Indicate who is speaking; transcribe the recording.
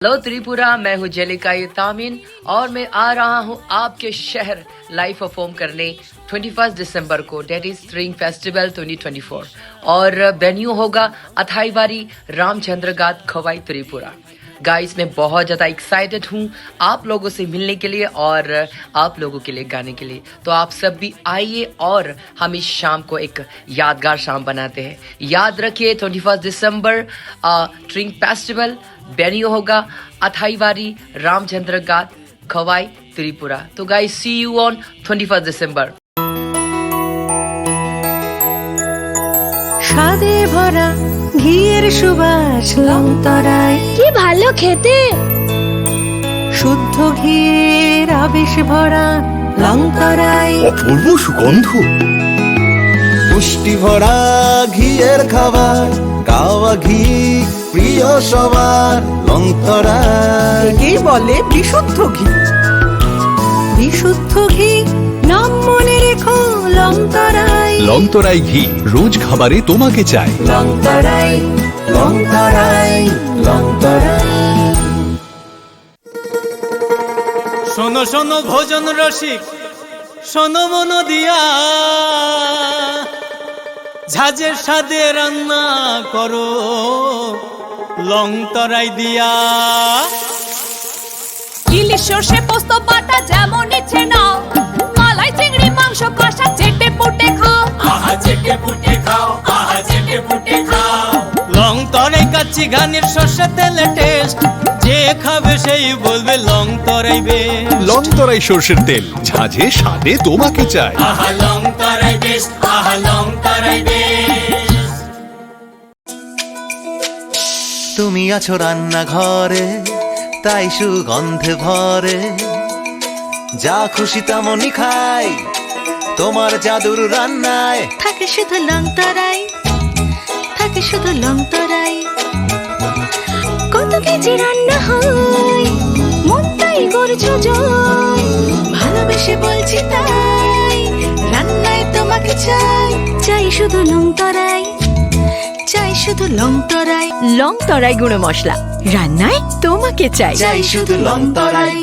Speaker 1: Hello Tripura, मैं हूँ जेलिका तामिन और मैं आ रहा हूँ आपके शहर लाइव परफॉर्म करने 21 दिसंबर को, डेट इज स्ट्रिंग फेस्टिवल 2024 और वेन्यू होगा अथाईवारी रामचंद्र घाट खवाई त्रिपुरा। गाइस, मैं बहुत ज़्यादा एक्साइटेड हूँ आप लोगों से मिलने के लिए और आप लोगों के लिए गाने के लिए। तो आप सब भी आइए और हम इस शाम को एक यादगार शाम बनाते हैं। याद रखिए 21 दिसंबर स्ट्रिंग फेस्टिवल, वेन्यू होगा अथाईवारी रामचंद्र घाट खवाई त्रिपुरा। तो गाइस, सी यू ऑन 21 दिसंबर।
Speaker 2: স্বাদে ভরা ঘিয়ের সুবাস লংতরায়,
Speaker 3: কি ভালো খেতে।
Speaker 2: শুদ্ধ ঘিয়ের আবেশ ভরা লংতরায়,
Speaker 4: অপূর্ব সুগন্ধ, পুষ্টি ভরা ঘিয়ের খাবার, গাওয়া ঘি প্রিয় সবার লংতরায়।
Speaker 2: একেই বলে বিশুদ্ধ ঘি। বিশুদ্ধ ঘি নাম মনে রেখো লংতরায়।
Speaker 5: লংতরাই ঘি রোজ খাবারে তোমাকে চাই।
Speaker 2: লংতরায়, লংতরায়, লংতরায়।
Speaker 6: শোনো শোনো ভোজন রসিক, শোনো মন দিয়া, ঝাঁঝের স্বাদে রান্না করো লংতরাই দিয়া।
Speaker 3: ইলিশ সর্ষে পোস্ত বাটা যেমন ইচ্ছে নাও, মালাই চিংড়ি মাংস কষা চেটে পুটে খাও।
Speaker 6: আহা চেটে পুটে খাও, আহা চেটে পুটে খাও। লংতরাই কাচ্চি ঘানির সর্ষে তেলে টেস্ট, যে খাবে সেই বলবে লংতরাই বেশ।
Speaker 5: লংতরাই সর্ষের তেল, ঝাঁঝে স্বাদে তোমাকে চাই।
Speaker 6: আহা লংতরাই বেশ, আহা লংতরাই বেশ।
Speaker 4: তুমি আছো রান্নাঘরে, তাই সুগন্ধে ভরে, যা খুশি তেমনই খাই তোমার জাদুর রান্নায়।
Speaker 2: থাকে শুধু লংতরাই, থাকে শুধু লংতরাই। কত কেজি রান্না হয়, মনটাই করছো জয়। ভালোবেসে বলছি তাই, রান্নায় তোমাকে চাই। চাই শুধু লংতরাই, চাই শুধু লংতরাই। লংতরাই গুঁড়ো মশলা, রান্নায় তোমাকে চাই।
Speaker 4: চাই শুধু লংতরাই।